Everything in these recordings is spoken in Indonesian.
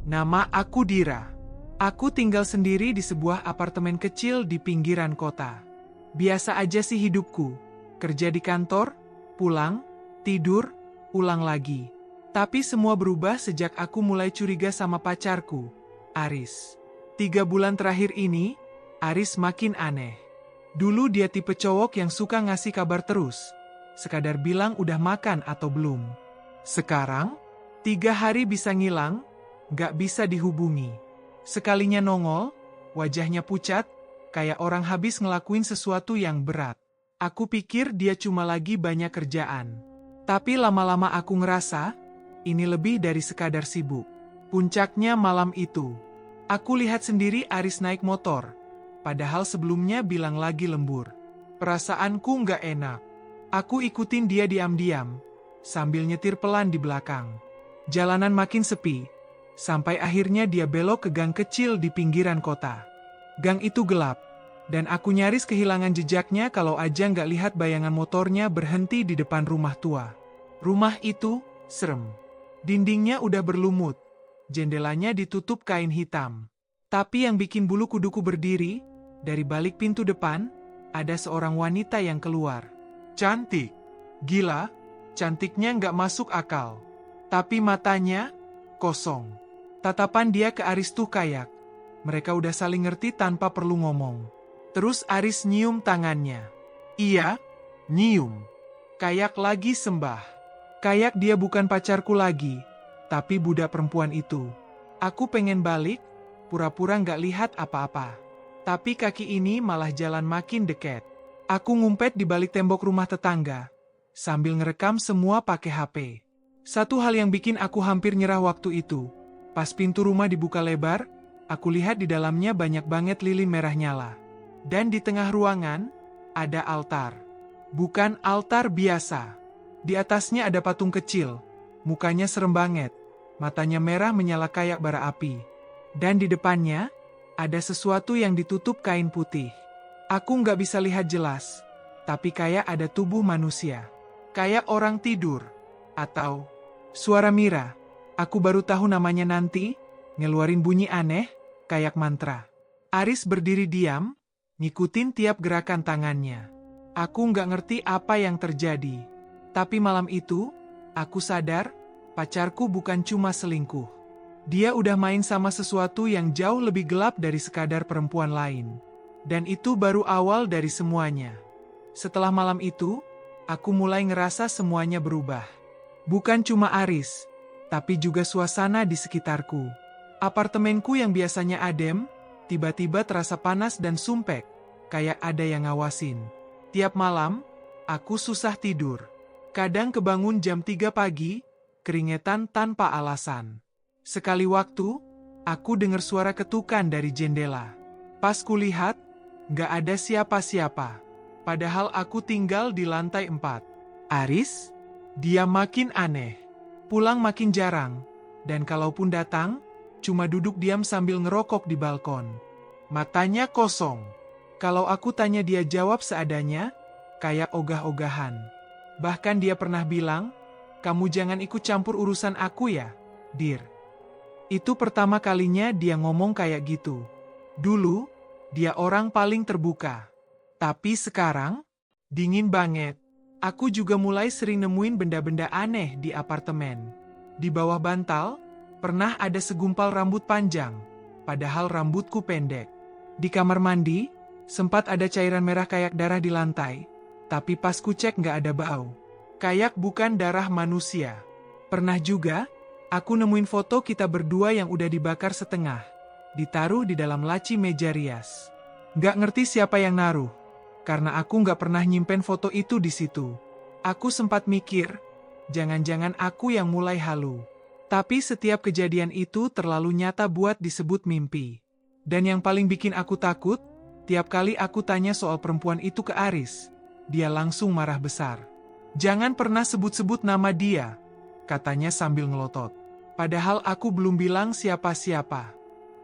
Nama aku Dira. Aku tinggal sendiri di sebuah apartemen kecil di pinggiran kota. Biasa aja sih hidupku. Kerja di kantor, pulang, tidur, ulang lagi. Tapi semua berubah sejak aku mulai curiga sama pacarku, Aris. 3 bulan terakhir ini, Aris makin aneh. Dulu dia tipe cowok yang suka ngasih kabar terus. Sekadar bilang udah makan atau belum. Sekarang, 3 hari bisa ngilang, gak bisa dihubungi. Sekalinya nongol, wajahnya pucat, kayak orang habis ngelakuin sesuatu yang berat. Aku pikir dia cuma lagi banyak kerjaan. Tapi lama-lama aku ngerasa, ini lebih dari sekadar sibuk. Puncaknya malam itu. Aku lihat sendiri Aris naik motor. Padahal sebelumnya bilang lagi lembur. Perasaanku nggak enak. Aku ikutin dia diam-diam, sambil nyetir pelan di belakang. Jalanan makin sepi. Sampai akhirnya dia belok ke gang kecil di pinggiran kota. Gang itu gelap, dan aku nyaris kehilangan jejaknya kalau aja nggak lihat bayangan motornya berhenti di depan rumah tua. Rumah itu serem. Dindingnya udah berlumut, jendelanya ditutup kain hitam. Tapi yang bikin bulu kuduku berdiri, dari balik pintu depan, ada seorang wanita yang keluar. Cantik. Gila, cantiknya nggak masuk akal. Tapi matanya kosong. Tatapan dia ke Aris tuh kayak mereka udah saling ngerti tanpa perlu ngomong. Terus Aris nyium tangannya. Iya, nyium. Kayak lagi sembah. Kayak dia bukan pacarku lagi, tapi budak perempuan itu. Aku pengen balik, pura-pura nggak lihat apa-apa. Tapi kaki ini malah jalan makin dekat. Aku ngumpet di balik tembok rumah tetangga, sambil ngerekam semua pakai HP. Satu hal yang bikin aku hampir nyerah waktu itu. Pas pintu rumah dibuka lebar, aku lihat di dalamnya banyak banget lilin merah nyala. Dan di tengah ruangan, ada altar. Bukan altar biasa. Di atasnya ada patung kecil. Mukanya serem banget. Matanya merah menyala kayak bara api. Dan di depannya, ada sesuatu yang ditutup kain putih. Aku nggak bisa lihat jelas. Tapi kayak ada tubuh manusia. Kayak orang tidur. Atau suara Mira. Aku baru tahu namanya nanti, ngeluarin bunyi aneh, kayak mantra. Aris berdiri diam, ngikutin tiap gerakan tangannya. Aku nggak ngerti apa yang terjadi. Tapi malam itu, aku sadar, pacarku bukan cuma selingkuh. Dia udah main sama sesuatu yang jauh lebih gelap dari sekadar perempuan lain. Dan itu baru awal dari semuanya. Setelah malam itu, aku mulai ngerasa semuanya berubah. Bukan cuma Aris, tapi juga suasana di sekitarku. Apartemenku yang biasanya adem, tiba-tiba terasa panas dan sumpek, kayak ada yang ngawasin. Tiap malam, aku susah tidur. Kadang kebangun jam 3 pagi, keringetan tanpa alasan. Sekali waktu, aku dengar suara ketukan dari jendela. Pas kulihat, nggak ada siapa-siapa. Padahal aku tinggal di lantai 4. Aris? Dia makin aneh. Pulang makin jarang, dan kalaupun datang, cuma duduk diam sambil ngerokok di balkon. Matanya kosong. Kalau aku tanya dia jawab seadanya, kayak ogah-ogahan. Bahkan dia pernah bilang, "Kamu jangan ikut campur urusan aku ya, Dir." Itu pertama kalinya dia ngomong kayak gitu. Dulu, dia orang paling terbuka. Tapi sekarang, dingin banget. Aku juga mulai sering nemuin benda-benda aneh di apartemen. Di bawah bantal, pernah ada segumpal rambut panjang, padahal rambutku pendek. Di kamar mandi, sempat ada cairan merah kayak darah di lantai, tapi pas ku cek nggak ada bau. Kayak bukan darah manusia. Pernah juga, aku nemuin foto kita berdua yang udah dibakar setengah, ditaruh di dalam laci meja rias. Nggak ngerti siapa yang naruh. Karena aku nggak pernah nyimpen foto itu di situ. Aku sempat mikir, jangan-jangan aku yang mulai halu. Tapi setiap kejadian itu terlalu nyata buat disebut mimpi. Dan yang paling bikin aku takut, tiap kali aku tanya soal perempuan itu ke Aris, dia langsung marah besar. Jangan pernah sebut-sebut nama dia, katanya sambil ngelotot. Padahal aku belum bilang siapa-siapa.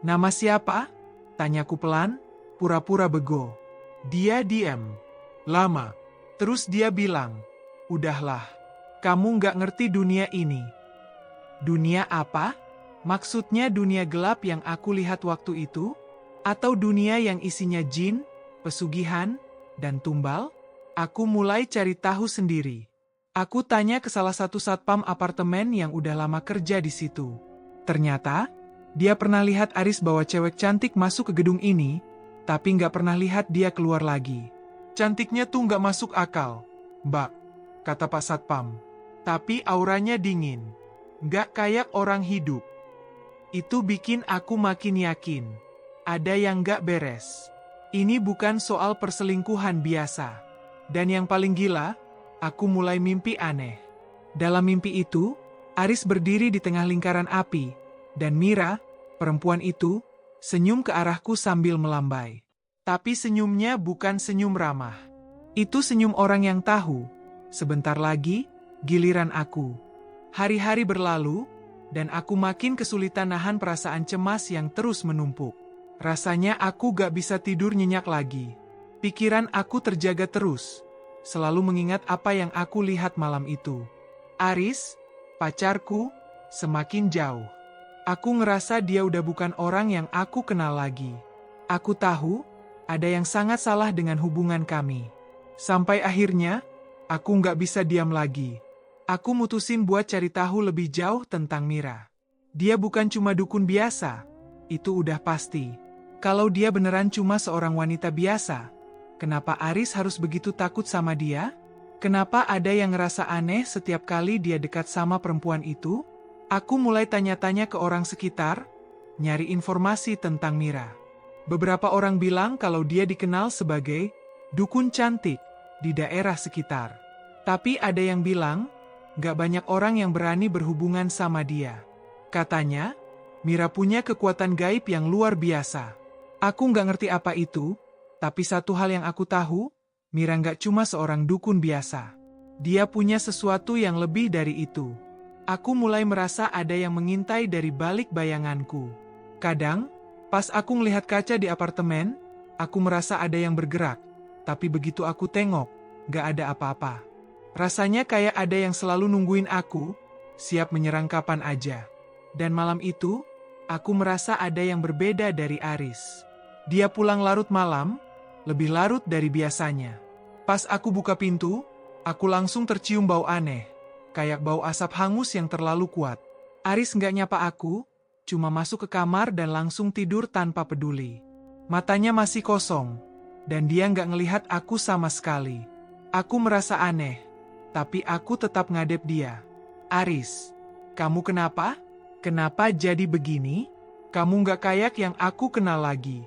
Nama siapa? Tanyaku pelan, pura-pura bego. Dia diam. Lama. Terus dia bilang, udahlah, kamu nggak ngerti dunia ini. Dunia apa? Maksudnya dunia gelap yang aku lihat waktu itu? Atau dunia yang isinya jin, pesugihan, dan tumbal? Aku mulai cari tahu sendiri. Aku tanya ke salah satu satpam apartemen yang udah lama kerja di situ. Ternyata, dia pernah lihat Aris bawa cewek cantik masuk ke gedung ini, tapi nggak pernah lihat dia keluar lagi. Cantiknya tuh nggak masuk akal, Mbak, kata Pak Satpam. Tapi auranya dingin, nggak kayak orang hidup. Itu bikin aku makin yakin, ada yang nggak beres. Ini bukan soal perselingkuhan biasa. Dan yang paling gila, aku mulai mimpi aneh. Dalam mimpi itu, Aris berdiri di tengah lingkaran api, dan Mira, perempuan itu, senyum ke arahku sambil melambai. Tapi senyumnya bukan senyum ramah. Itu senyum orang yang tahu, sebentar lagi, giliran aku. Hari-hari berlalu, dan aku makin kesulitan nahan perasaan cemas yang terus menumpuk. Rasanya aku gak bisa tidur nyenyak lagi. Pikiran aku terjaga terus, selalu mengingat apa yang aku lihat malam itu. Aris, pacarku, semakin jauh. Aku ngerasa dia udah bukan orang yang aku kenal lagi. Aku tahu, ada yang sangat salah dengan hubungan kami. Sampai akhirnya, aku nggak bisa diam lagi. Aku mutusin buat cari tahu lebih jauh tentang Mira. Dia bukan cuma dukun biasa, itu udah pasti. Kalau dia beneran cuma seorang wanita biasa, kenapa Aris harus begitu takut sama dia? Kenapa ada yang ngerasa aneh setiap kali dia dekat sama perempuan itu? Aku mulai tanya-tanya ke orang sekitar, nyari informasi tentang Mira. Beberapa orang bilang kalau dia dikenal sebagai dukun cantik di daerah sekitar. Tapi ada yang bilang, gak banyak orang yang berani berhubungan sama dia. Katanya, Mira punya kekuatan gaib yang luar biasa. Aku gak ngerti apa itu, tapi satu hal yang aku tahu, Mira gak cuma seorang dukun biasa. Dia punya sesuatu yang lebih dari itu. Aku mulai merasa ada yang mengintai dari balik bayanganku. Kadang, pas aku ngelihat kaca di apartemen, aku merasa ada yang bergerak. Tapi begitu aku tengok, gak ada apa-apa. Rasanya kayak ada yang selalu nungguin aku, siap menyerang kapan aja. Dan malam itu, aku merasa ada yang berbeda dari Aris. Dia pulang larut malam, lebih larut dari biasanya. Pas aku buka pintu, aku langsung tercium bau aneh, kayak bau asap hangus yang terlalu kuat. Aris nggak nyapa aku, cuma masuk ke kamar dan langsung tidur tanpa peduli. Matanya masih kosong, dan dia nggak ngelihat aku sama sekali. Aku merasa aneh, tapi aku tetap ngadep dia. Aris, kamu kenapa? Kenapa jadi begini? Kamu nggak kayak yang aku kenal lagi.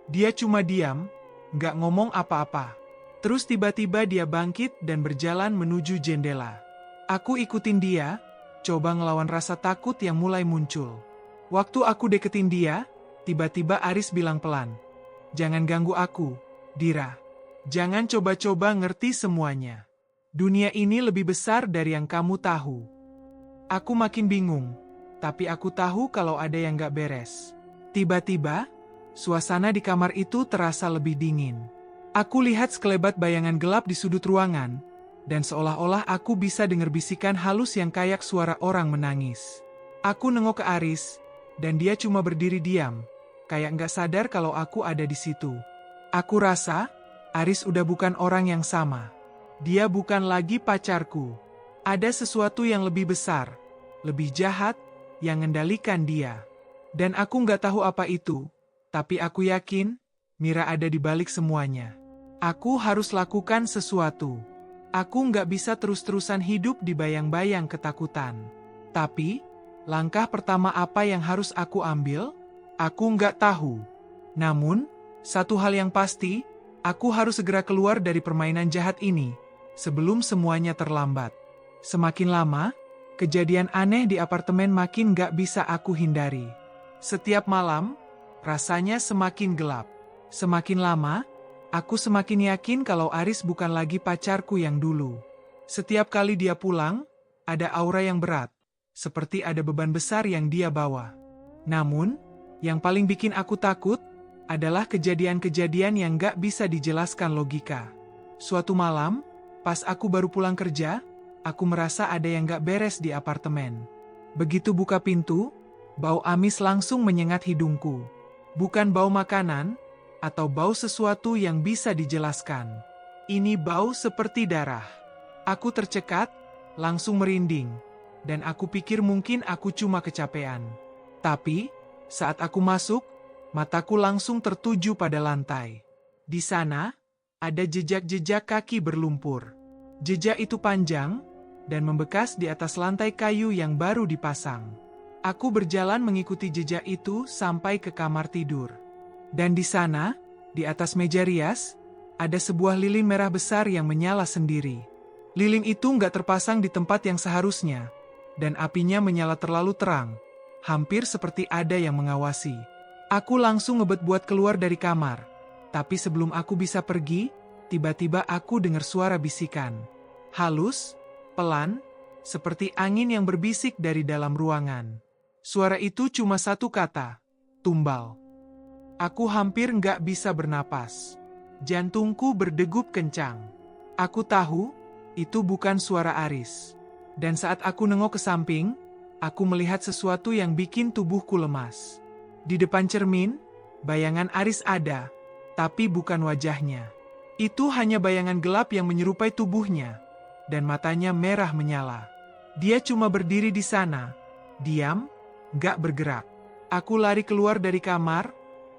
Dia cuma diam, nggak ngomong apa-apa. Terus tiba-tiba dia bangkit dan berjalan menuju jendela. Aku ikutin dia, coba ngelawan rasa takut yang mulai muncul. Waktu aku deketin dia, tiba-tiba Aris bilang pelan, "Jangan ganggu aku, Dira. Jangan coba-coba ngerti semuanya. Dunia ini lebih besar dari yang kamu tahu." Aku makin bingung, tapi aku tahu kalau ada yang gak beres. Tiba-tiba, suasana di kamar itu terasa lebih dingin. Aku lihat sekelebat bayangan gelap di sudut ruangan, dan seolah-olah aku bisa dengar bisikan halus yang kayak suara orang menangis. Aku nengok ke Aris, dan dia cuma berdiri diam, kayak nggak sadar kalau aku ada di situ. Aku rasa, Aris udah bukan orang yang sama. Dia bukan lagi pacarku. Ada sesuatu yang lebih besar, lebih jahat, yang mengendalikan dia. Dan aku nggak tahu apa itu, tapi aku yakin, Mira ada di balik semuanya. Aku harus lakukan sesuatu. Aku nggak bisa terus-terusan hidup di bayang-bayang ketakutan. Tapi, langkah pertama apa yang harus aku ambil? Aku nggak tahu. Namun, satu hal yang pasti, aku harus segera keluar dari permainan jahat ini, sebelum semuanya terlambat. Semakin lama, kejadian aneh di apartemen makin nggak bisa aku hindari. Setiap malam, rasanya semakin gelap. Semakin lama, aku semakin yakin kalau Aris bukan lagi pacarku yang dulu. Setiap kali dia pulang, ada aura yang berat, seperti ada beban besar yang dia bawa. Namun, yang paling bikin aku takut, adalah kejadian-kejadian yang gak bisa dijelaskan logika. Suatu malam, pas aku baru pulang kerja, aku merasa ada yang gak beres di apartemen. Begitu buka pintu, Bau amis langsung menyengat hidungku. Bukan bau makanan, atau bau sesuatu yang bisa dijelaskan. Ini bau seperti darah. Aku tercekat, langsung merinding, dan aku pikir mungkin aku cuma kecapean. Tapi, saat aku masuk, mataku langsung tertuju pada lantai. Di sana, ada jejak-jejak kaki berlumpur. Jejak itu panjang, dan membekas di atas lantai kayu yang baru dipasang. Aku berjalan mengikuti jejak itu sampai ke kamar tidur. Dan di sana, di atas meja rias, ada sebuah lilin merah besar yang menyala sendiri. Lilin itu nggak terpasang di tempat yang seharusnya, dan apinya menyala terlalu terang, hampir seperti ada yang mengawasi. Aku langsung ngebet buat keluar dari kamar, tapi sebelum aku bisa pergi, tiba-tiba aku dengar suara bisikan. Halus, pelan, seperti angin yang berbisik dari dalam ruangan. Suara itu cuma satu kata, tumbal. Aku hampir nggak bisa bernapas. Jantungku berdegup kencang. Aku tahu, itu bukan suara Aris. Dan saat aku nengok ke samping, aku melihat sesuatu yang bikin tubuhku lemas. Di depan cermin, bayangan Aris ada, tapi bukan wajahnya. Itu hanya bayangan gelap yang menyerupai tubuhnya, dan matanya merah menyala. Dia cuma berdiri di sana, diam, nggak bergerak. Aku lari keluar dari kamar,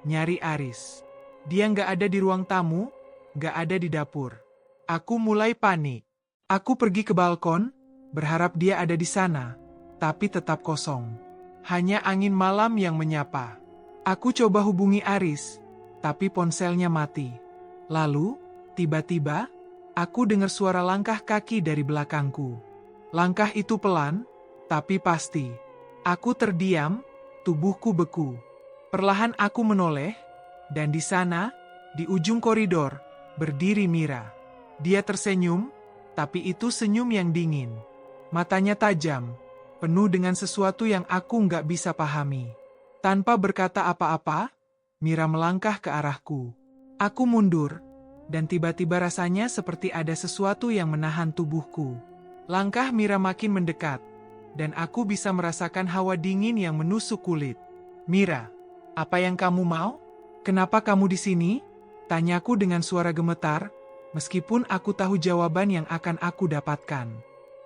nyari Aris. Dia nggak ada di ruang tamu, nggak ada di dapur. Aku mulai panik. Aku pergi ke balkon, berharap dia ada di sana, tapi tetap kosong. Hanya angin malam yang menyapa. Aku coba hubungi Aris, tapi ponselnya mati. Lalu, tiba-tiba, aku dengar suara langkah kaki dari belakangku. Langkah itu pelan, tapi pasti. Aku terdiam, tubuhku beku. Perlahan aku menoleh, dan di sana, di ujung koridor, berdiri Mira. Dia tersenyum, tapi itu senyum yang dingin. Matanya tajam, penuh dengan sesuatu yang aku nggak bisa pahami. Tanpa berkata apa-apa, Mira melangkah ke arahku. Aku mundur, dan tiba-tiba rasanya seperti ada sesuatu yang menahan tubuhku. Langkah Mira makin mendekat, dan aku bisa merasakan hawa dingin yang menusuk kulit. Mira, apa yang kamu mau? Kenapa kamu di sini? Tanyaku dengan suara gemetar, meskipun aku tahu jawaban yang akan aku dapatkan.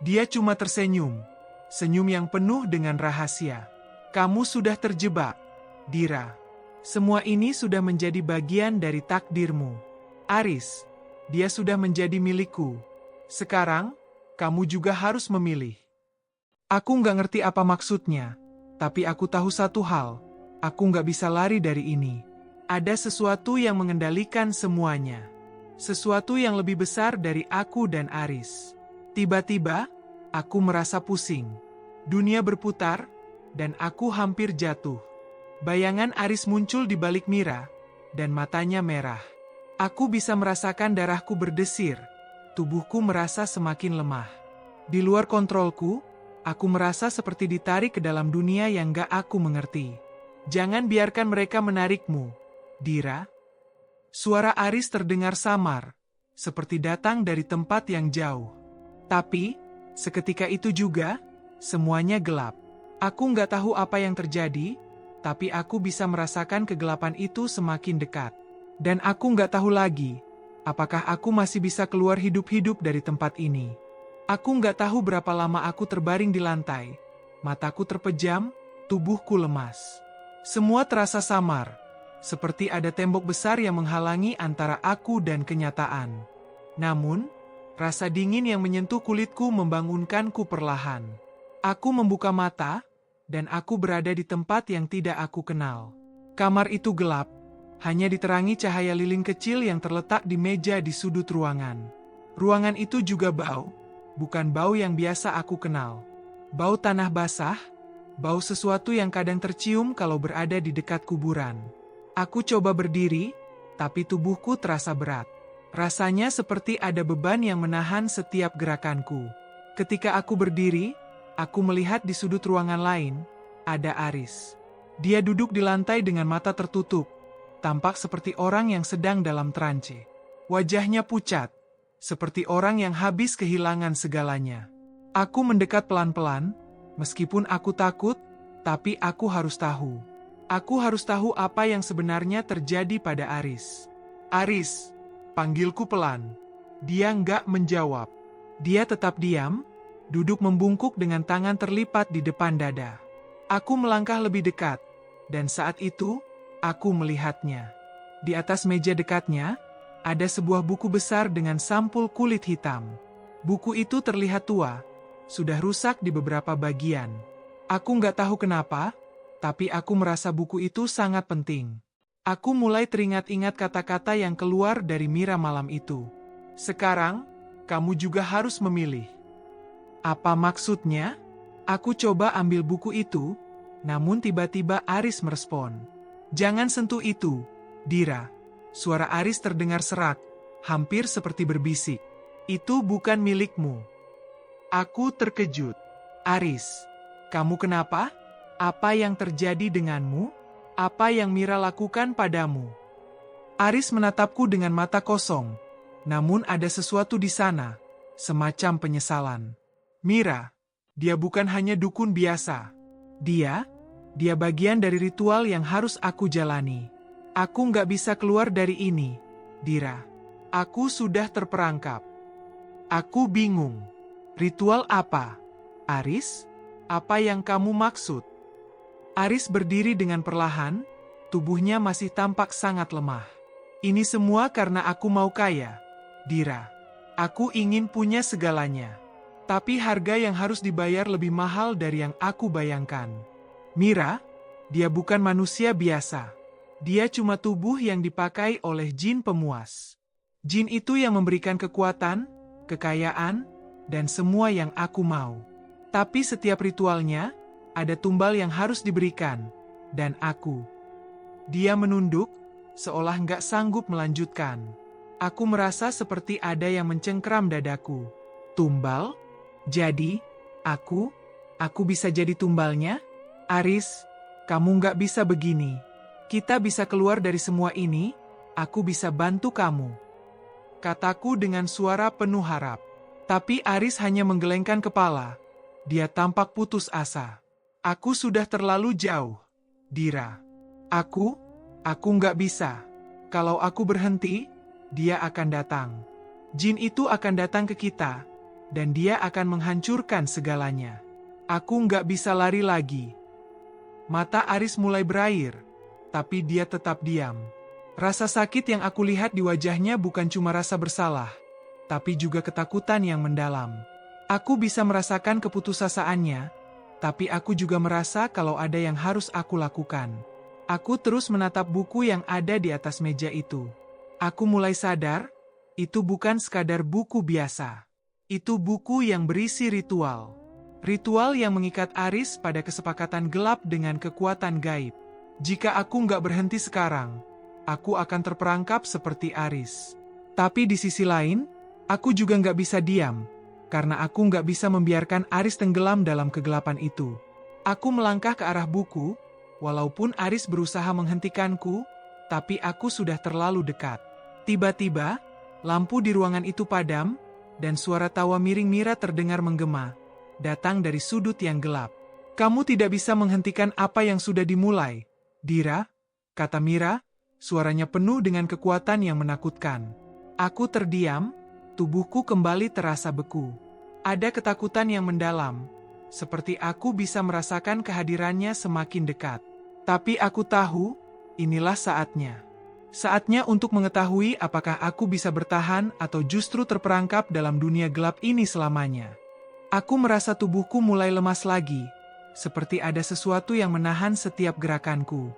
Dia cuma tersenyum, senyum yang penuh dengan rahasia. Kamu sudah terjebak, Dira. Semua ini sudah menjadi bagian dari takdirmu. Aris, dia sudah menjadi milikku. Sekarang, kamu juga harus memilih. Aku nggak ngerti apa maksudnya, tapi aku tahu satu hal. Aku nggak bisa lari dari ini. Ada sesuatu yang mengendalikan semuanya. Sesuatu yang lebih besar dari aku dan Aris. Tiba-tiba, aku merasa pusing. Dunia berputar, dan aku hampir jatuh. Bayangan Aris muncul di balik Mira, dan matanya merah. Aku bisa merasakan darahku berdesir. Tubuhku merasa semakin lemah. Di luar kontrolku, aku merasa seperti ditarik ke dalam dunia yang gak aku mengerti. Jangan biarkan mereka menarikmu, Dira. Suara Aris terdengar samar, seperti datang dari tempat yang jauh. Tapi, seketika itu juga, semuanya gelap. Aku nggak tahu apa yang terjadi, tapi aku bisa merasakan kegelapan itu semakin dekat. Dan aku nggak tahu lagi, apakah aku masih bisa keluar hidup-hidup dari tempat ini. Aku nggak tahu berapa lama aku terbaring di lantai. Mataku terpejam, tubuhku lemas. Semua terasa samar, seperti ada tembok besar yang menghalangi antara aku dan kenyataan. Namun, rasa dingin yang menyentuh kulitku membangunkanku perlahan. Aku membuka mata, dan aku berada di tempat yang tidak aku kenal. Kamar itu gelap, hanya diterangi cahaya lilin kecil yang terletak di meja di sudut ruangan. Ruangan itu juga bau, bukan bau yang biasa aku kenal. Bau tanah basah, bau sesuatu yang kadang tercium kalau berada di dekat kuburan. Aku coba berdiri, tapi tubuhku terasa berat. Rasanya seperti ada beban yang menahan setiap gerakanku. Ketika aku berdiri, aku melihat di sudut ruangan lain, ada Aris. Dia duduk di lantai dengan mata tertutup, tampak seperti orang yang sedang dalam trance. Wajahnya pucat, seperti orang yang habis kehilangan segalanya. Aku mendekat pelan-pelan, meskipun aku takut, Tapi aku harus tahu. Aku harus tahu apa yang sebenarnya terjadi pada Aris. Aris, panggilku pelan. Dia nggak menjawab. Dia tetap diam, duduk membungkuk dengan tangan terlipat di depan dada. Aku melangkah lebih dekat, dan saat itu, aku melihatnya. Di atas meja dekatnya, ada sebuah buku besar dengan sampul kulit hitam. Buku itu terlihat tua, sudah rusak di beberapa bagian. Aku nggak tahu kenapa, tapi aku merasa buku itu sangat penting. Aku mulai teringat-ingat kata-kata yang keluar dari Mira malam itu. Sekarang, kamu juga harus memilih. Apa maksudnya? Aku coba ambil buku itu, namun tiba-tiba Aris merespon. Jangan sentuh itu, Dira. Suara Aris terdengar serak, hampir seperti berbisik. Itu bukan milikmu. Aku terkejut. Aris, kamu kenapa? Apa yang terjadi denganmu? Apa yang Mira lakukan padamu? Aris menatapku dengan mata kosong, namun ada sesuatu di sana, semacam penyesalan. Mira, dia bukan hanya dukun biasa. Dia bagian dari ritual yang harus aku jalani. Aku nggak bisa keluar dari ini, Dira. Aku sudah terperangkap. Aku bingung. Ritual apa? Aris, apa yang kamu maksud? Aris berdiri dengan perlahan, tubuhnya masih tampak sangat lemah. Ini semua karena aku mau kaya, Dira. Aku ingin punya segalanya. Tapi harga yang harus dibayar lebih mahal dari yang aku bayangkan. Mira, dia bukan manusia biasa. Dia cuma tubuh yang dipakai oleh jin pemuas. Jin itu yang memberikan kekuatan, kekayaan, dan semua yang aku mau. Tapi setiap ritualnya, ada tumbal yang harus diberikan, dan aku. Dia menunduk, seolah nggak sanggup melanjutkan. Aku merasa seperti ada yang mencengkram dadaku. Tumbal? Jadi, aku bisa jadi tumbalnya? Aris, kamu nggak bisa begini. Kita bisa keluar dari semua ini, aku bisa bantu kamu. Kataku dengan suara penuh harap. Tapi Aris hanya menggelengkan kepala. Dia tampak putus asa. Aku sudah terlalu jauh, Dira. Aku nggak bisa. Kalau aku berhenti, dia akan datang. Jin itu akan datang ke kita, dan dia akan menghancurkan segalanya. Aku nggak bisa lari lagi. Mata Aris mulai berair, tapi dia tetap diam. Rasa sakit yang aku lihat di wajahnya bukan cuma rasa bersalah, tapi juga ketakutan yang mendalam. Aku bisa merasakan keputusasaannya, tapi aku juga merasa kalau ada yang harus aku lakukan. Aku terus menatap buku yang ada di atas meja itu. Aku mulai sadar, itu bukan sekadar buku biasa. Itu buku yang berisi ritual. Ritual yang mengikat Aris pada kesepakatan gelap dengan kekuatan gaib. Jika aku nggak berhenti sekarang, aku akan terperangkap seperti Aris. Tapi di sisi lain, aku juga nggak bisa diam. Karena aku nggak bisa membiarkan Aris tenggelam dalam kegelapan itu. Aku melangkah ke arah buku, walaupun Aris berusaha menghentikanku, tapi aku sudah terlalu dekat. Tiba-tiba, lampu di ruangan itu padam, dan suara tawa miring Mira terdengar menggema, datang dari sudut yang gelap. Kamu tidak bisa menghentikan apa yang sudah dimulai, Dira, kata Mira, suaranya penuh dengan kekuatan yang menakutkan. Aku terdiam, tubuhku kembali terasa beku. Ada ketakutan yang mendalam, seperti aku bisa merasakan kehadirannya semakin dekat. Tapi aku tahu, inilah saatnya. Saatnya untuk mengetahui apakah aku bisa bertahan atau justru terperangkap dalam dunia gelap ini selamanya. Aku merasa tubuhku mulai lemas lagi, seperti ada sesuatu yang menahan setiap gerakanku.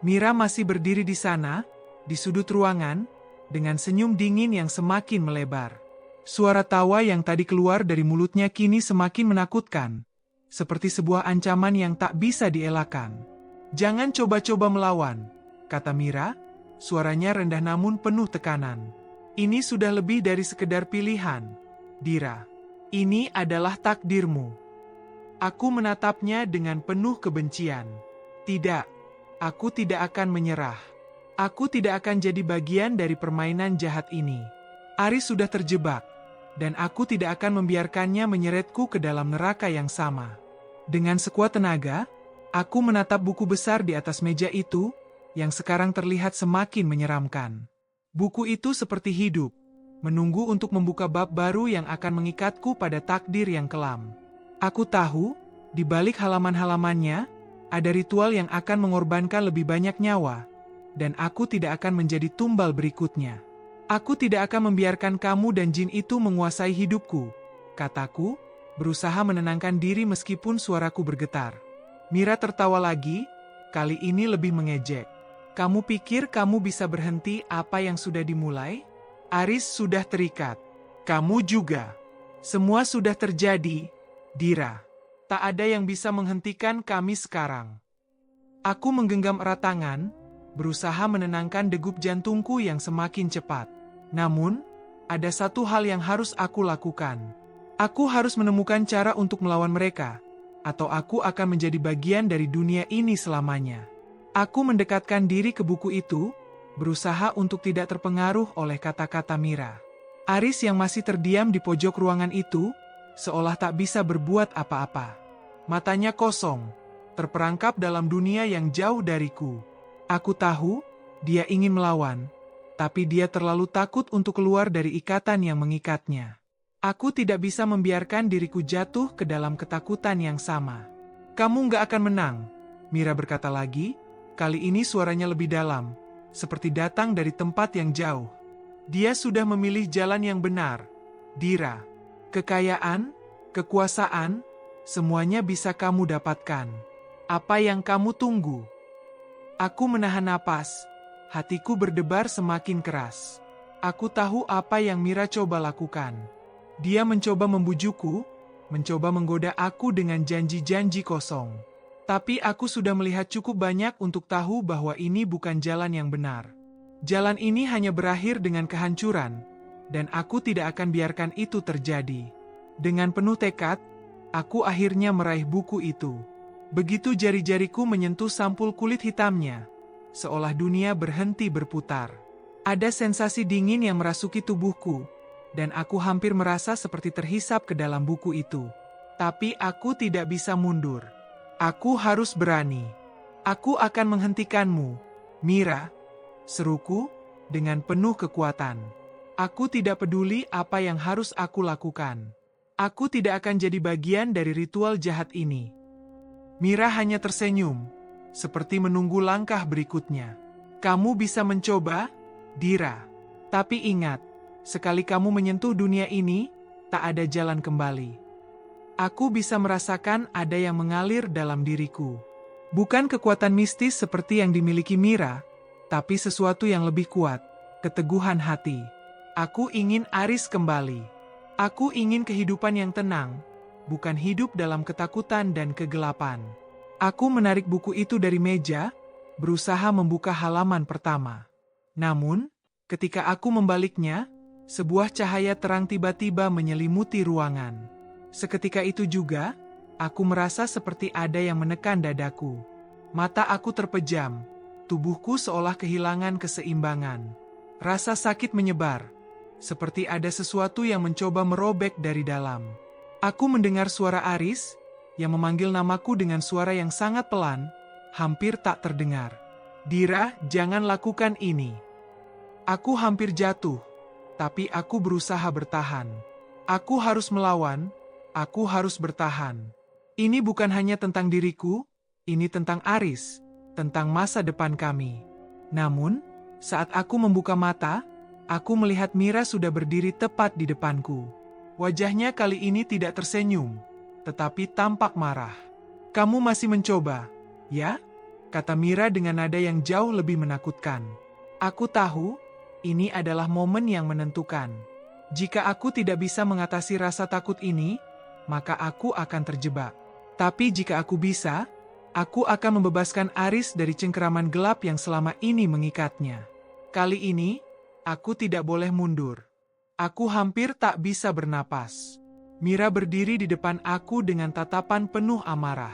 Mira masih berdiri di sana, di sudut ruangan, dengan senyum dingin yang semakin melebar. Suara tawa yang tadi keluar dari mulutnya kini semakin menakutkan, seperti sebuah ancaman yang tak bisa dielakkan. Jangan coba-coba melawan, kata Mira, suaranya rendah namun penuh tekanan. Ini sudah lebih dari sekedar pilihan, Dira. Ini adalah takdirmu. Aku menatapnya dengan penuh kebencian. Tidak, aku tidak akan menyerah. Aku tidak akan jadi bagian dari permainan jahat ini. Aris sudah terjebak, dan aku tidak akan membiarkannya menyeretku ke dalam neraka yang sama. Dengan sekuat tenaga, Aku menatap buku besar di atas meja itu, yang sekarang terlihat semakin menyeramkan. Buku itu seperti hidup, menunggu untuk membuka bab baru yang akan mengikatku pada takdir yang kelam. Aku tahu, di balik halaman-halamannya, ada ritual yang akan mengorbankan lebih banyak nyawa, dan aku tidak akan menjadi tumbal berikutnya. Aku tidak akan membiarkan kamu dan jin itu menguasai hidupku, kataku, berusaha menenangkan diri meskipun suaraku bergetar. Mira tertawa lagi, kali ini lebih mengejek. Kamu pikir kamu bisa berhenti apa yang sudah dimulai? Aris sudah terikat. Kamu juga. Semua sudah terjadi, Dira. Tak ada yang bisa menghentikan kami sekarang. Aku menggenggam erat tangan, berusaha menenangkan degup jantungku yang semakin cepat. Namun, ada satu hal yang harus aku lakukan. Aku harus menemukan cara untuk melawan mereka, atau aku akan menjadi bagian dari dunia ini selamanya. Aku mendekatkan diri ke buku itu, berusaha untuk tidak terpengaruh oleh kata-kata Mira. Aris yang masih terdiam di pojok ruangan itu, seolah tak bisa berbuat apa-apa. Matanya kosong, terperangkap dalam dunia yang jauh dariku. Aku tahu, dia ingin melawan, tapi dia terlalu takut untuk keluar dari ikatan yang mengikatnya. Aku tidak bisa membiarkan diriku jatuh ke dalam ketakutan yang sama. Kamu nggak akan menang, Mira berkata lagi, kali ini suaranya lebih dalam, seperti datang dari tempat yang jauh. Dia sudah memilih jalan yang benar, Dira. Kekayaan, kekuasaan, semuanya bisa kamu dapatkan. Apa yang kamu tunggu? Aku menahan napas. Hatiku berdebar semakin keras. Aku tahu apa yang Mira coba lakukan. Dia mencoba membujukku, mencoba menggoda aku dengan janji-janji kosong. Tapi aku sudah melihat cukup banyak untuk tahu bahwa ini bukan jalan yang benar. Jalan ini hanya berakhir dengan kehancuran, dan aku tidak akan biarkan itu terjadi. Dengan penuh tekad, aku akhirnya meraih buku itu. Begitu jari-jariku menyentuh sampul kulit hitamnya, seolah dunia berhenti berputar. Ada sensasi dingin yang merasuki tubuhku, dan aku hampir merasa seperti terhisap ke dalam buku itu. Tapi aku tidak bisa mundur. Aku harus berani. Aku akan menghentikanmu, Mira, seruku, dengan penuh kekuatan. Aku tidak peduli apa yang harus aku lakukan. Aku tidak akan jadi bagian dari ritual jahat ini. Mira hanya tersenyum, seperti menunggu langkah berikutnya. Kamu bisa mencoba, Dira. Tapi ingat, sekali kamu menyentuh dunia ini, tak ada jalan kembali. Aku bisa merasakan ada yang mengalir dalam diriku. Bukan kekuatan mistis seperti yang dimiliki Mira, tapi sesuatu yang lebih kuat, keteguhan hati. Aku ingin Aris kembali. Aku ingin kehidupan yang tenang, bukan hidup dalam ketakutan dan kegelapan. Aku menarik buku itu dari meja, berusaha membuka halaman pertama. Namun, ketika aku membaliknya, sebuah cahaya terang tiba-tiba menyelimuti ruangan. Seketika itu juga, aku merasa seperti ada yang menekan dadaku. Mata aku terpejam, tubuhku seolah kehilangan keseimbangan. Rasa sakit menyebar, seperti ada sesuatu yang mencoba merobek dari dalam. Aku mendengar suara Aris, yang memanggil namaku dengan suara yang sangat pelan, hampir tak terdengar. Dira, jangan lakukan ini. Aku hampir jatuh, tapi aku berusaha bertahan. Aku harus melawan, aku harus bertahan. Ini bukan hanya tentang diriku, ini tentang Aris, tentang masa depan kami. Namun, saat aku membuka mata, aku melihat Mira sudah berdiri tepat di depanku. Wajahnya kali ini tidak tersenyum, tetapi tampak marah. Kamu masih mencoba, ya? Kata Mira dengan nada yang jauh lebih menakutkan. Aku tahu, ini adalah momen yang menentukan. Jika aku tidak bisa mengatasi rasa takut ini, maka aku akan terjebak. Tapi jika aku bisa, aku akan membebaskan Aris dari cengkeraman gelap yang selama ini mengikatnya. Kali ini, aku tidak boleh mundur. Aku hampir tak bisa bernapas. Mira berdiri di depan aku dengan tatapan penuh amarah.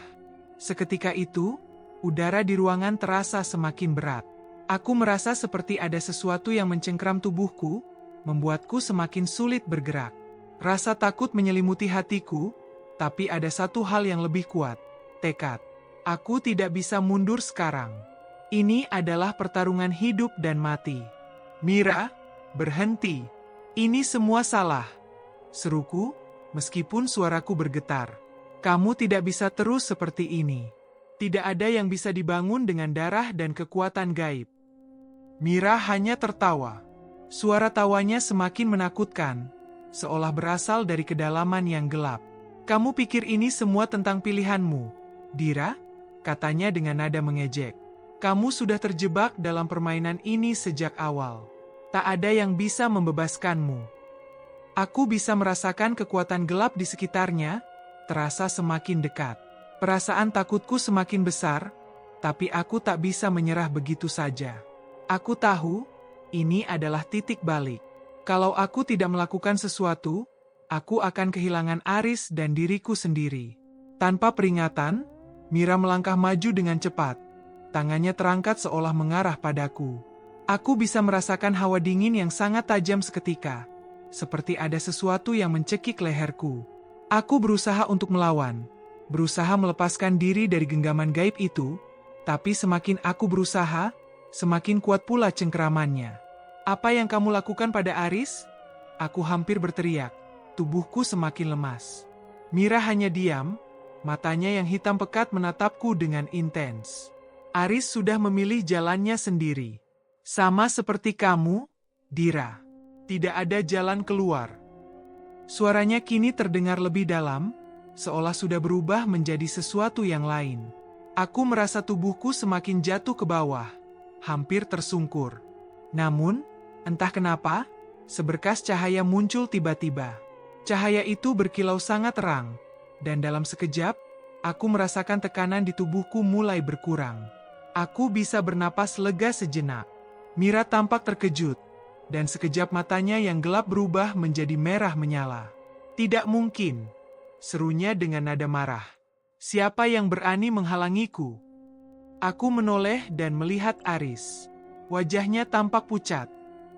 Seketika itu, udara di ruangan terasa semakin berat. Aku merasa seperti ada sesuatu yang mencengkeram tubuhku, membuatku semakin sulit bergerak. Rasa takut menyelimuti hatiku, tapi ada satu hal yang lebih kuat, tekad. Aku tidak bisa mundur sekarang. Ini adalah pertarungan hidup dan mati. Mira, berhenti. Ini semua salah. Seruku, meskipun suaraku bergetar. Kamu tidak bisa terus seperti ini. Tidak ada yang bisa dibangun dengan darah dan kekuatan gaib. Mira hanya tertawa. Suara tawanya semakin menakutkan, seolah berasal dari kedalaman yang gelap. Kamu pikir ini semua tentang pilihanmu, Dira? Katanya dengan nada mengejek. Kamu sudah terjebak dalam permainan ini sejak awal. Tak ada yang bisa membebaskanmu. Aku bisa merasakan kekuatan gelap di sekitarnya, terasa semakin dekat. Perasaan takutku semakin besar, tapi aku tak bisa menyerah begitu saja. Aku tahu, ini adalah titik balik. Kalau aku tidak melakukan sesuatu, aku akan kehilangan Aris dan diriku sendiri. Tanpa peringatan, Mira melangkah maju dengan cepat. Tangannya terangkat seolah mengarah padaku. Aku bisa merasakan hawa dingin yang sangat tajam seketika. Seperti ada sesuatu yang mencekik leherku. Aku berusaha untuk melawan. Berusaha melepaskan diri dari genggaman gaib itu. Tapi semakin aku berusaha, semakin kuat pula cengkeramannya. Apa yang kamu lakukan pada Aris? Aku hampir berteriak. Tubuhku semakin lemas. Mira hanya diam, matanya yang hitam pekat menatapku dengan intens. Aris sudah memilih jalannya sendiri. Sama seperti kamu, Dira. Tidak ada jalan keluar. Suaranya kini terdengar lebih dalam, seolah sudah berubah menjadi sesuatu yang lain. Aku merasa tubuhku semakin jatuh ke bawah, hampir tersungkur. Namun, entah kenapa, seberkas cahaya muncul tiba-tiba. Cahaya itu berkilau sangat terang, dan dalam sekejap, aku merasakan tekanan di tubuhku mulai berkurang. Aku bisa bernapas lega sejenak. Mira tampak terkejut, dan sekejap matanya yang gelap berubah menjadi merah menyala. Tidak mungkin, serunya dengan nada marah. Siapa yang berani menghalangiku? Aku menoleh dan melihat Aris. Wajahnya tampak pucat,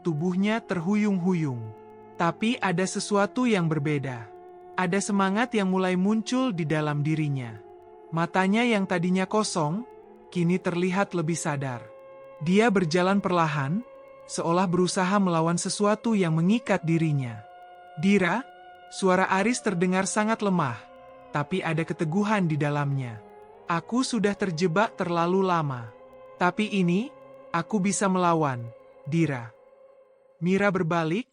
tubuhnya terhuyung-huyung. Tapi ada sesuatu yang berbeda. Ada semangat yang mulai muncul di dalam dirinya. Matanya yang tadinya kosong, kini terlihat lebih sadar. Dia berjalan perlahan, seolah berusaha melawan sesuatu yang mengikat dirinya. Dira, suara Aris terdengar sangat lemah, tapi ada keteguhan di dalamnya. Aku sudah terjebak terlalu lama. Tapi ini, aku bisa melawan, Dira. Mira berbalik,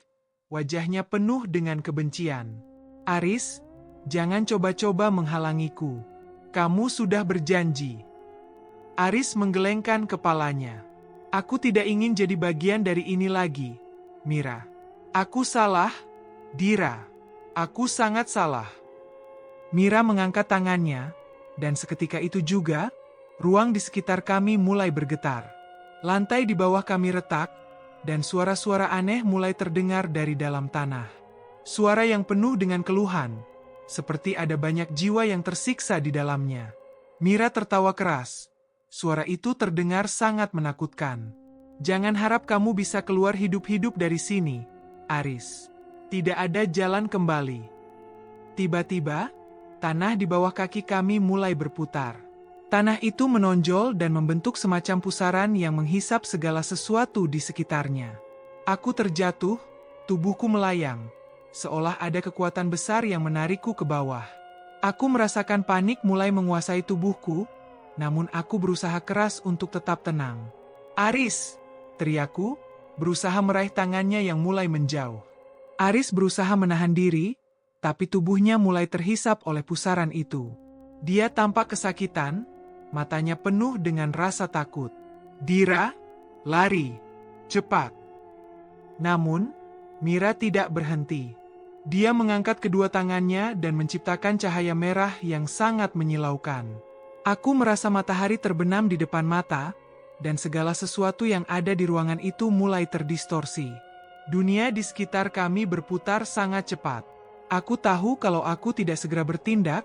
wajahnya penuh dengan kebencian. Aris, jangan coba-coba menghalangiku. Kamu sudah berjanji. Aris menggelengkan kepalanya. Aku tidak ingin jadi bagian dari ini lagi, Mira. Aku salah, Dira. Aku sangat salah. Mira mengangkat tangannya, dan seketika itu juga, ruang di sekitar kami mulai bergetar. Lantai di bawah kami retak, dan suara-suara aneh mulai terdengar dari dalam tanah. Suara yang penuh dengan keluhan, seperti ada banyak jiwa yang tersiksa di dalamnya. Mira tertawa keras. Suara itu terdengar sangat menakutkan. Jangan harap kamu bisa keluar hidup-hidup dari sini, Aris. Tidak ada jalan kembali. Tiba-tiba, tanah di bawah kaki kami mulai berputar. Tanah itu menonjol dan membentuk semacam pusaran yang menghisap segala sesuatu di sekitarnya. Aku terjatuh, tubuhku melayang, seolah ada kekuatan besar yang menarikku ke bawah. Aku merasakan panik mulai menguasai tubuhku, namun aku berusaha keras untuk tetap tenang. Aris, teriakku, berusaha meraih tangannya yang mulai menjauh. Aris berusaha menahan diri, tapi tubuhnya mulai terhisap oleh pusaran itu. Dia tampak kesakitan, matanya penuh dengan rasa takut. Dira, lari, cepat. Namun, Mira tidak berhenti. Dia mengangkat kedua tangannya dan menciptakan cahaya merah yang sangat menyilaukan. Aku merasa matahari terbenam di depan mata, dan segala sesuatu yang ada di ruangan itu mulai terdistorsi. Dunia di sekitar kami berputar sangat cepat. Aku tahu kalau aku tidak segera bertindak,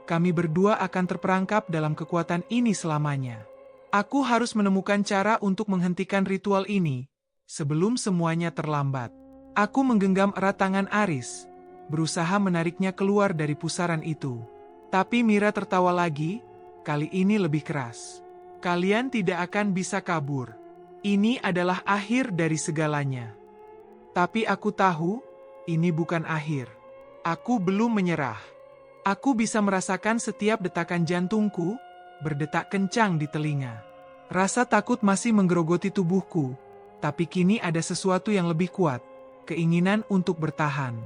kami berdua akan terperangkap dalam kekuatan ini selamanya. Aku harus menemukan cara untuk menghentikan ritual ini, sebelum semuanya terlambat. Aku menggenggam erat tangan Aris, berusaha menariknya keluar dari pusaran itu. Tapi Mira tertawa lagi, kali ini lebih keras. Kalian tidak akan bisa kabur. Ini adalah akhir dari segalanya. Tapi aku tahu, ini bukan akhir. Aku belum menyerah. Aku bisa merasakan setiap detakan jantungku berdetak kencang di telinga. Rasa takut masih menggerogoti tubuhku, tapi kini ada sesuatu yang lebih kuat, keinginan untuk bertahan.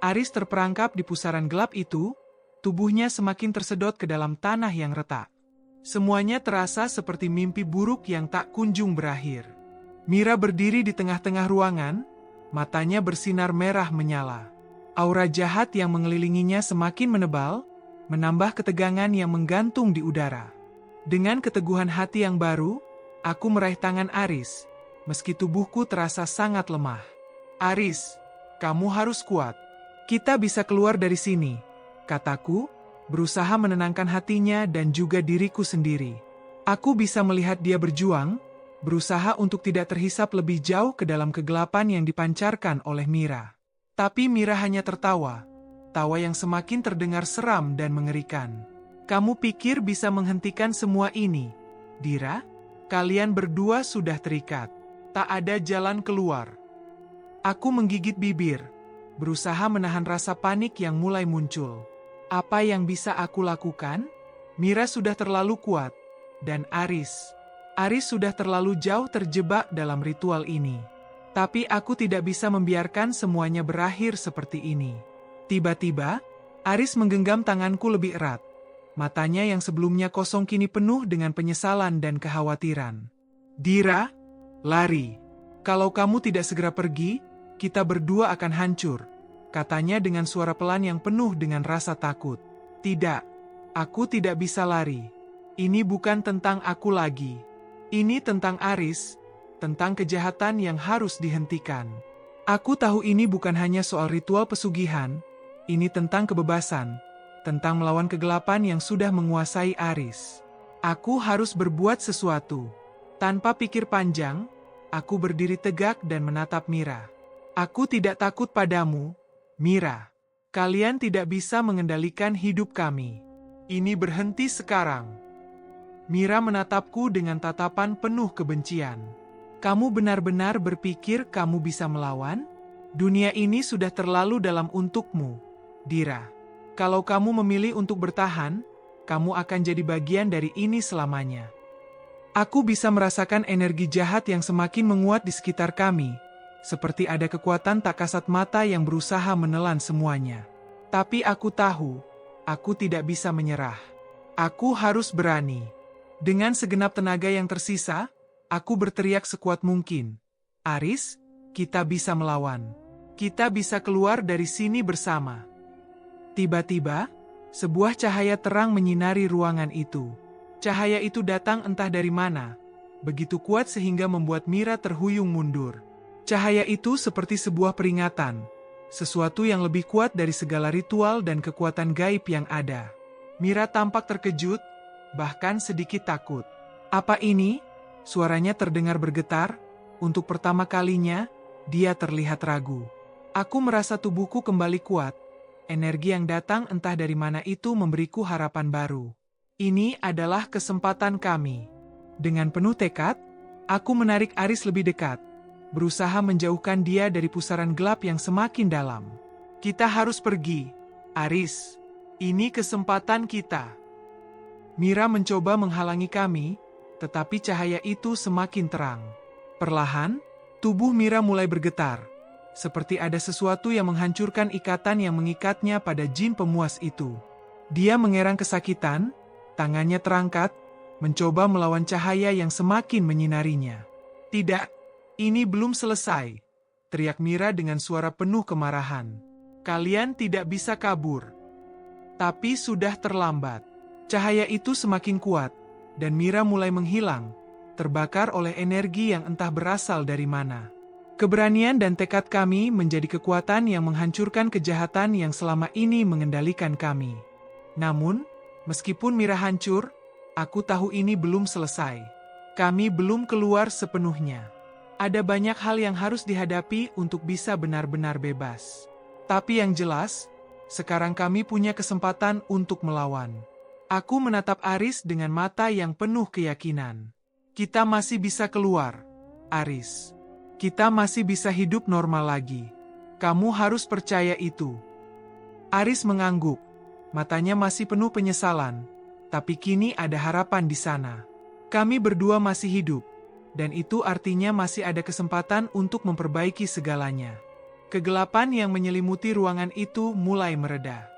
Aris terperangkap di pusaran gelap itu, tubuhnya semakin tersedot ke dalam tanah yang retak. Semuanya terasa seperti mimpi buruk yang tak kunjung berakhir. Mira berdiri di tengah-tengah ruangan, matanya bersinar merah menyala. Aura jahat yang mengelilinginya semakin menebal, menambah ketegangan yang menggantung di udara. Dengan keteguhan hati yang baru, aku meraih tangan Aris, meski tubuhku terasa sangat lemah. Aris, kamu harus kuat. Kita bisa keluar dari sini, kataku, berusaha menenangkan hatinya dan juga diriku sendiri. Aku bisa melihat dia berjuang, berusaha untuk tidak terhisap lebih jauh ke dalam kegelapan yang dipancarkan oleh Mira. Tapi Mira hanya tertawa, tawa yang semakin terdengar seram dan mengerikan. Kamu pikir bisa menghentikan semua ini, Dira? Kalian berdua sudah terikat. Tak ada jalan keluar. Aku menggigit bibir, berusaha menahan rasa panik yang mulai muncul. Apa yang bisa aku lakukan? Mira sudah terlalu kuat, dan Aris sudah terlalu jauh terjebak dalam ritual ini. Tapi aku tidak bisa membiarkan semuanya berakhir seperti ini. Tiba-tiba, Aris menggenggam tanganku lebih erat. Matanya yang sebelumnya kosong kini penuh dengan penyesalan dan kekhawatiran. Dira, lari. Kalau kamu tidak segera pergi, kita berdua akan hancur, katanya dengan suara pelan yang penuh dengan rasa takut. Tidak, aku tidak bisa lari. Ini bukan tentang aku lagi. Ini tentang Aris, tentang kejahatan yang harus dihentikan. Aku tahu ini bukan hanya soal ritual pesugihan, ini tentang kebebasan, tentang melawan kegelapan yang sudah menguasai Aris. Aku harus berbuat sesuatu. Tanpa pikir panjang, aku berdiri tegak dan menatap Mira. Aku tidak takut padamu, Mira. Kalian tidak bisa mengendalikan hidup kami. Ini berhenti sekarang. Mira menatapku dengan tatapan penuh kebencian. Kamu benar-benar berpikir kamu bisa melawan? Dunia ini sudah terlalu dalam untukmu, Dira. Kalau kamu memilih untuk bertahan, kamu akan jadi bagian dari ini selamanya. Aku bisa merasakan energi jahat yang semakin menguat di sekitar kami, seperti ada kekuatan tak kasat mata yang berusaha menelan semuanya. Tapi aku tahu, aku tidak bisa menyerah. Aku harus berani. Dengan segenap tenaga yang tersisa, aku berteriak sekuat mungkin. Aris, kita bisa melawan. Kita bisa keluar dari sini bersama. Tiba-tiba, sebuah cahaya terang menyinari ruangan itu. Cahaya itu datang entah dari mana, begitu kuat sehingga membuat Mira terhuyung mundur. Cahaya itu seperti sebuah peringatan, sesuatu yang lebih kuat dari segala ritual dan kekuatan gaib yang ada. Mira tampak terkejut, bahkan sedikit takut. Apa ini? Suaranya terdengar bergetar. Untuk pertama kalinya, dia terlihat ragu. Aku merasa tubuhku kembali kuat. Energi yang datang entah dari mana itu memberiku harapan baru. Ini adalah kesempatan kami. Dengan penuh tekad, aku menarik Aris lebih dekat, berusaha menjauhkan dia dari pusaran gelap yang semakin dalam. Kita harus pergi, Aris. Ini kesempatan kita. Mira mencoba menghalangi kami, tetapi cahaya itu semakin terang. Perlahan, tubuh Mira mulai bergetar, seperti ada sesuatu yang menghancurkan ikatan yang mengikatnya pada jin pemuas itu. Dia mengerang kesakitan, tangannya terangkat, mencoba melawan cahaya yang semakin menyinarinya. Tidak, ini belum selesai, teriak Mira dengan suara penuh kemarahan. Kalian tidak bisa kabur. Tapi sudah terlambat. Cahaya itu semakin kuat, dan Mira mulai menghilang, terbakar oleh energi yang entah berasal dari mana. Keberanian dan tekad kami menjadi kekuatan yang menghancurkan kejahatan yang selama ini mengendalikan kami. Namun, meskipun Mira hancur, aku tahu ini belum selesai. Kami belum keluar sepenuhnya. Ada banyak hal yang harus dihadapi untuk bisa benar-benar bebas. Tapi yang jelas, sekarang kami punya kesempatan untuk melawan. Aku menatap Aris dengan mata yang penuh keyakinan. Kita masih bisa keluar, Aris. Kita masih bisa hidup normal lagi. Kamu harus percaya itu. Aris mengangguk. Matanya masih penuh penyesalan. Tapi kini ada harapan di sana. Kami berdua masih hidup. Dan itu artinya masih ada kesempatan untuk memperbaiki segalanya. Kegelapan yang menyelimuti ruangan itu mulai mereda.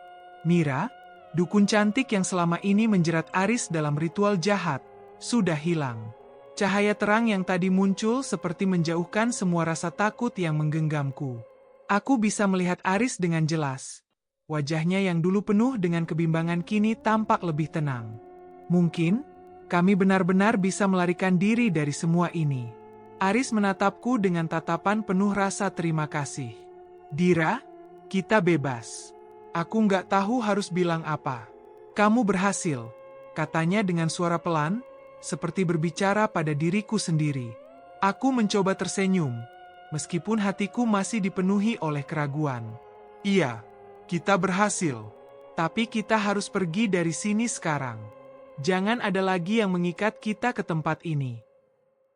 Mira, dukun cantik yang selama ini menjerat Aris dalam ritual jahat, sudah hilang. Cahaya terang yang tadi muncul seperti menjauhkan semua rasa takut yang menggenggamku. Aku bisa melihat Aris dengan jelas. Wajahnya yang dulu penuh dengan kebimbangan kini tampak lebih tenang. Mungkin, kami benar-benar bisa melarikan diri dari semua ini. Aris menatapku dengan tatapan penuh rasa terima kasih. Dira, kita bebas. Aku nggak tahu harus bilang apa. Kamu berhasil, katanya dengan suara pelan, seperti berbicara pada diriku sendiri. Aku mencoba tersenyum, meskipun hatiku masih dipenuhi oleh keraguan. Iya, kita berhasil. Tapi kita harus pergi dari sini sekarang. Jangan ada lagi yang mengikat kita ke tempat ini.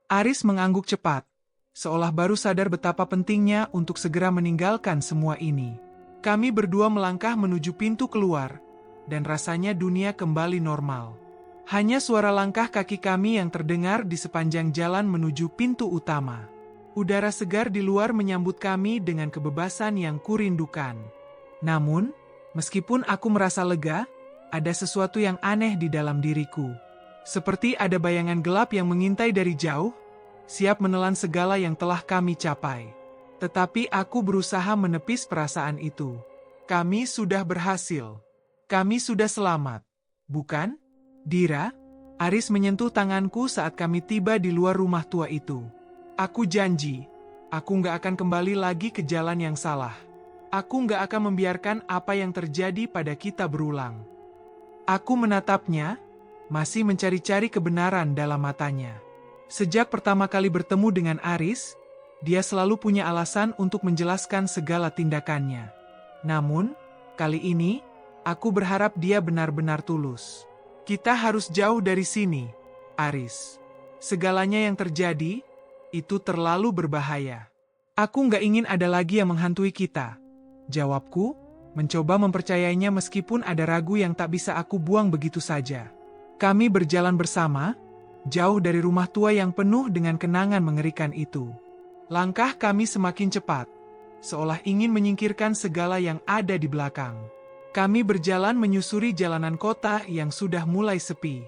Aris mengangguk cepat, seolah baru sadar betapa pentingnya untuk segera meninggalkan semua ini. Kami berdua melangkah menuju pintu keluar, dan rasanya dunia kembali normal. Hanya suara langkah kaki kami yang terdengar di sepanjang jalan menuju pintu utama. Udara segar di luar menyambut kami dengan kebebasan yang kurindukan. Namun, meskipun aku merasa lega, ada sesuatu yang aneh di dalam diriku. Seperti ada bayangan gelap yang mengintai dari jauh, siap menelan segala yang telah kami capai. Tetapi aku berusaha menepis perasaan itu. Kami sudah berhasil. Kami sudah selamat. Bukan? Dira, Aris menyentuh tanganku saat kami tiba di luar rumah tua itu. Aku janji, aku nggak akan kembali lagi ke jalan yang salah. Aku nggak akan membiarkan apa yang terjadi pada kita berulang. Aku menatapnya, masih mencari-cari kebenaran dalam matanya. Sejak pertama kali bertemu dengan Aris, dia selalu punya alasan untuk menjelaskan segala tindakannya. Namun, kali ini, aku berharap dia benar-benar tulus. Kita harus jauh dari sini, Aris. Segalanya yang terjadi, itu terlalu berbahaya. Aku nggak ingin ada lagi yang menghantui kita. Jawabku, mencoba mempercayainya meskipun ada ragu yang tak bisa aku buang begitu saja. Kami berjalan bersama, jauh dari rumah tua yang penuh dengan kenangan mengerikan itu. Langkah kami semakin cepat, seolah ingin menyingkirkan segala yang ada di belakang. Kami berjalan menyusuri jalanan kota yang sudah mulai sepi.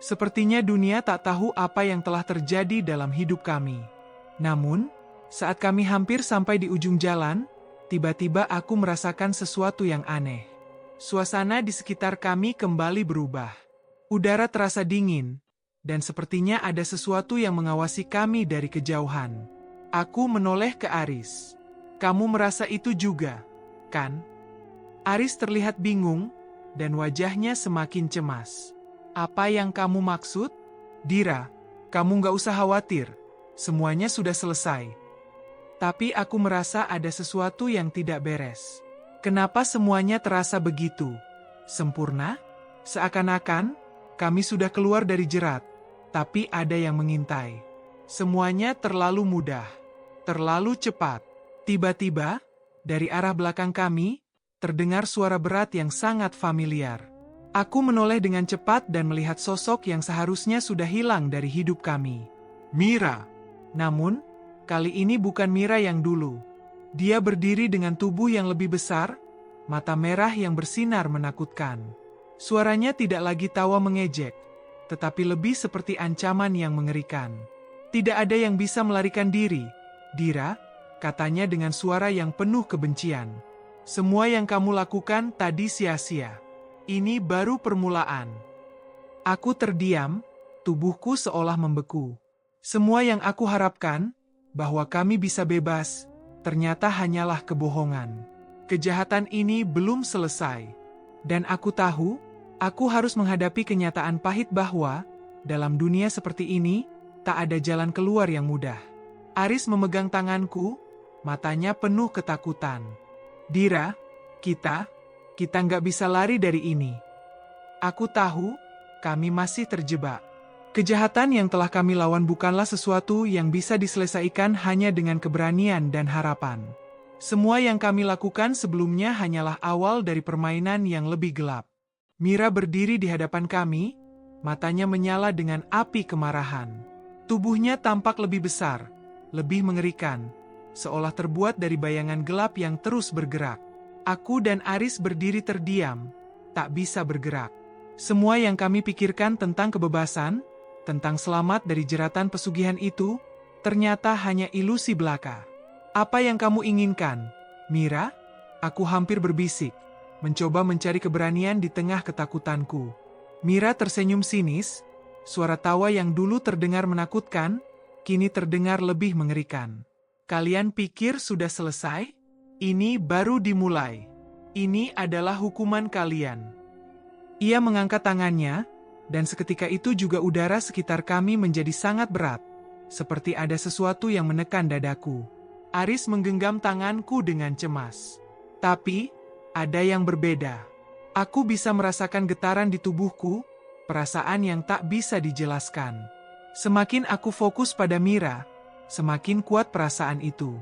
Sepertinya dunia tak tahu apa yang telah terjadi dalam hidup kami. Namun, saat kami hampir sampai di ujung jalan, tiba-tiba aku merasakan sesuatu yang aneh. Suasana di sekitar kami kembali berubah. Udara terasa dingin, dan sepertinya ada sesuatu yang mengawasi kami dari kejauhan. Aku menoleh ke Aris. Kamu merasa itu juga, kan? Aris terlihat bingung, dan wajahnya semakin cemas. Apa yang kamu maksud? Dira, kamu nggak usah khawatir. Semuanya sudah selesai. Tapi aku merasa ada sesuatu yang tidak beres. Kenapa semuanya terasa begitu sempurna? Seakan-akan kami sudah keluar dari jerat, tapi ada yang mengintai. Semuanya terlalu mudah, terlalu cepat. Tiba-tiba, dari arah belakang kami, terdengar suara berat yang sangat familiar. Aku menoleh dengan cepat dan melihat sosok yang seharusnya sudah hilang dari hidup kami. Mira. Namun, kali ini bukan Mira yang dulu. Dia berdiri dengan tubuh yang lebih besar, mata merah yang bersinar menakutkan. Suaranya tidak lagi tawa mengejek, tetapi lebih seperti ancaman yang mengerikan. Tidak ada yang bisa melarikan diri, Dira, katanya dengan suara yang penuh kebencian. Semua yang kamu lakukan tadi sia-sia. Ini baru permulaan. Aku terdiam, tubuhku seolah membeku. Semua yang aku harapkan, bahwa kami bisa bebas, ternyata hanyalah kebohongan. Kejahatan ini belum selesai. Dan aku tahu, aku harus menghadapi kenyataan pahit bahwa, dalam dunia seperti ini, tak ada jalan keluar yang mudah. Aris memegang tanganku, matanya penuh ketakutan. Dira, kita nggak bisa lari dari ini. Aku tahu, kami masih terjebak. Kejahatan yang telah kami lawan bukanlah sesuatu yang bisa diselesaikan hanya dengan keberanian dan harapan. Semua yang kami lakukan sebelumnya hanyalah awal dari permainan yang lebih gelap. Mira berdiri di hadapan kami, matanya menyala dengan api kemarahan. Tubuhnya tampak lebih besar, lebih mengerikan, seolah terbuat dari bayangan gelap yang terus bergerak. Aku dan Aris berdiri terdiam, tak bisa bergerak. Semua yang kami pikirkan tentang kebebasan, tentang selamat dari jeratan pesugihan itu, ternyata hanya ilusi belaka. Apa yang kamu inginkan, Mira? Aku hampir berbisik, mencoba mencari keberanian di tengah ketakutanku. Mira tersenyum sinis, suara tawa yang dulu terdengar menakutkan, kini terdengar lebih mengerikan. Kalian pikir sudah selesai? Ini baru dimulai. Ini adalah hukuman kalian. Ia mengangkat tangannya, dan seketika itu juga udara sekitar kami menjadi sangat berat, seperti ada sesuatu yang menekan dadaku. Aris menggenggam tanganku dengan cemas. Tapi, ada yang berbeda. Aku bisa merasakan getaran di tubuhku, perasaan yang tak bisa dijelaskan. Semakin aku fokus pada Mira, semakin kuat perasaan itu.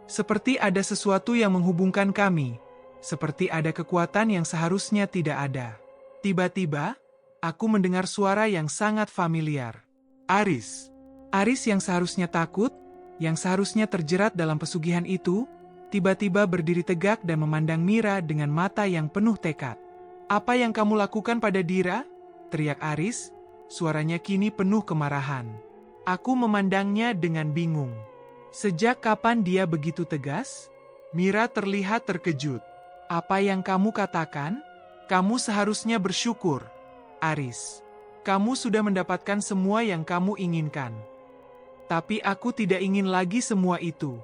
Seperti ada sesuatu yang menghubungkan kami, seperti ada kekuatan yang seharusnya tidak ada. Tiba-tiba, aku mendengar suara yang sangat familiar. Aris. Aris yang seharusnya takut, yang seharusnya terjerat dalam pesugihan itu, tiba-tiba berdiri tegak dan memandang Mira dengan mata yang penuh tekad. Apa yang kamu lakukan pada Dira? Teriak Aris, suaranya kini penuh kemarahan. Aku memandangnya dengan bingung. Sejak kapan dia begitu tegas? Mira terlihat terkejut. Apa yang kamu katakan? Kamu seharusnya bersyukur, Aris. Kamu sudah mendapatkan semua yang kamu inginkan. Tapi aku tidak ingin lagi semua itu.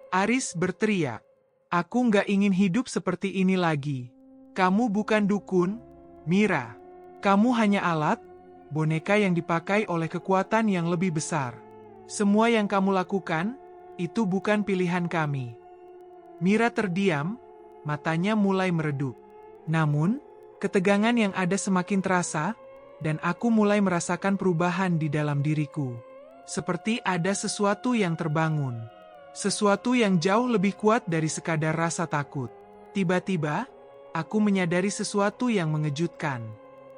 Aris berteriak. Aku nggak ingin hidup seperti ini lagi. Kamu bukan dukun, Mira. Kamu hanya alat, boneka yang dipakai oleh kekuatan yang lebih besar. Semua yang kamu lakukan, itu bukan pilihan kami. Mira terdiam, matanya mulai meredup. Namun, ketegangan yang ada semakin terasa, dan aku mulai merasakan perubahan di dalam diriku. Seperti ada sesuatu yang terbangun. Sesuatu yang jauh lebih kuat dari sekadar rasa takut. Tiba-tiba, aku menyadari sesuatu yang mengejutkan.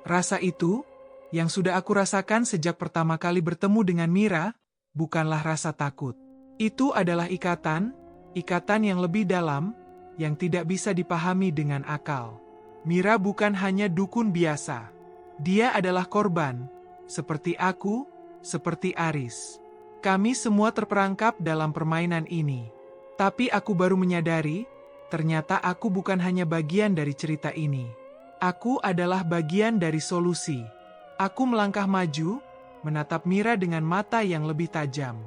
Rasa itu, yang sudah aku rasakan sejak pertama kali bertemu dengan Mira, bukanlah rasa takut. Itu adalah ikatan yang lebih dalam, yang tidak bisa dipahami dengan akal. Mira bukan hanya dukun biasa. Dia adalah korban, seperti aku, seperti Aris. Kami semua terperangkap dalam permainan ini. Tapi aku baru menyadari, ternyata aku bukan hanya bagian dari cerita ini. Aku adalah bagian dari solusi. Aku melangkah maju, menatap Mira dengan mata yang lebih tajam.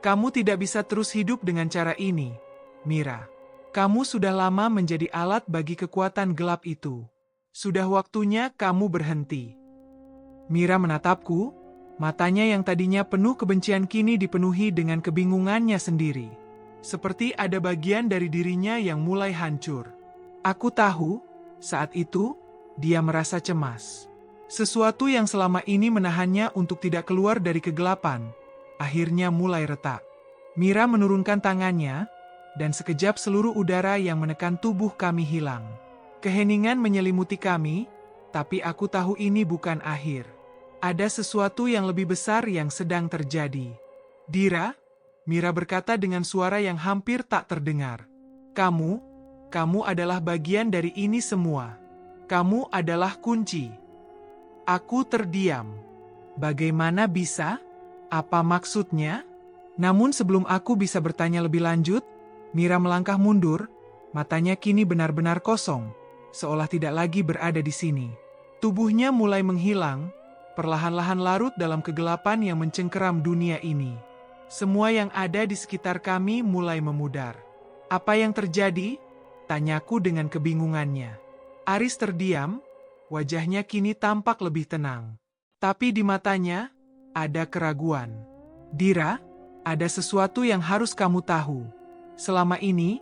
Kamu tidak bisa terus hidup dengan cara ini, Mira. Kamu sudah lama menjadi alat bagi kekuatan gelap itu. Sudah waktunya kamu berhenti. Mira menatapku, matanya yang tadinya penuh kebencian kini dipenuhi dengan kebingungannya sendiri. Seperti ada bagian dari dirinya yang mulai hancur. Aku tahu, saat itu, dia merasa cemas. Sesuatu yang selama ini menahannya untuk tidak keluar dari kegelapan, akhirnya mulai retak. Mira menurunkan tangannya, dan sekejap seluruh udara yang menekan tubuh kami hilang. Keheningan menyelimuti kami, tapi aku tahu ini bukan akhir. Ada sesuatu yang lebih besar yang sedang terjadi. Dira, Mira berkata dengan suara yang hampir tak terdengar. Kamu adalah bagian dari ini semua. Kamu adalah kunci. Aku terdiam. Bagaimana bisa? Apa maksudnya? Namun sebelum aku bisa bertanya lebih lanjut, Mira melangkah mundur, matanya kini benar-benar kosong, seolah tidak lagi berada di sini. Tubuhnya mulai menghilang, perlahan-lahan larut dalam kegelapan yang mencengkeram dunia ini. Semua yang ada di sekitar kami mulai memudar. Apa yang terjadi? Tanyaku dengan kebingungannya. Aris terdiam, wajahnya kini tampak lebih tenang. Tapi di matanya, ada keraguan. Dira, ada sesuatu yang harus kamu tahu. Selama ini,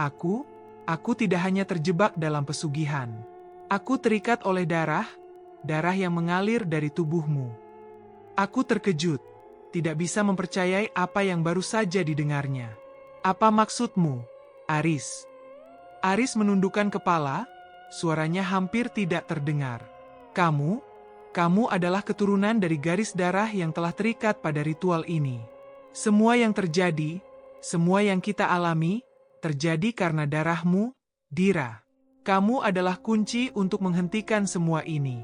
aku tidak hanya terjebak dalam pesugihan. Aku terikat oleh darah, darah yang mengalir dari tubuhmu. Aku terkejut, tidak bisa mempercayai apa yang baru saja didengarnya. Apa maksudmu, Aris? Aris menundukkan kepala, suaranya hampir tidak terdengar. Kamu adalah keturunan dari garis darah yang telah terikat pada ritual ini. Semua yang terjadi, semua yang kita alami, terjadi karena darahmu, Dira. Kamu adalah kunci untuk menghentikan semua ini.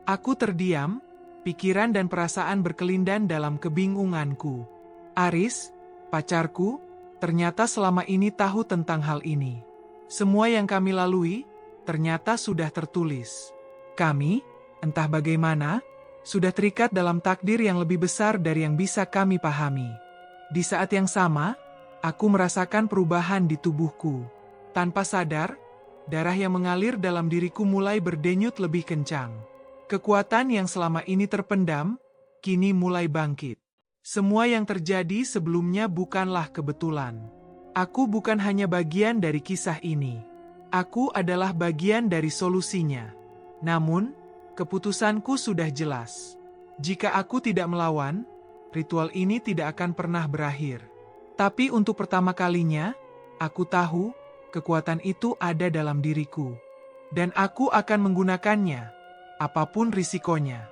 Aku terdiam, pikiran dan perasaan berkelindan dalam kebingunganku. Aris, pacarku, ternyata selama ini tahu tentang hal ini. Semua yang kami lalui, ternyata sudah tertulis. Kami, entah bagaimana, sudah terikat dalam takdir yang lebih besar dari yang bisa kami pahami. Di saat yang sama, aku merasakan perubahan di tubuhku. Tanpa sadar, darah yang mengalir dalam diriku mulai berdenyut lebih kencang. Kekuatan yang selama ini terpendam, kini mulai bangkit. Semua yang terjadi sebelumnya bukanlah kebetulan. Aku bukan hanya bagian dari kisah ini. Aku adalah bagian dari solusinya. Namun, keputusanku sudah jelas. Jika aku tidak melawan, ritual ini tidak akan pernah berakhir. Tapi untuk pertama kalinya, aku tahu kekuatan itu ada dalam diriku. Dan aku akan menggunakannya, apapun risikonya.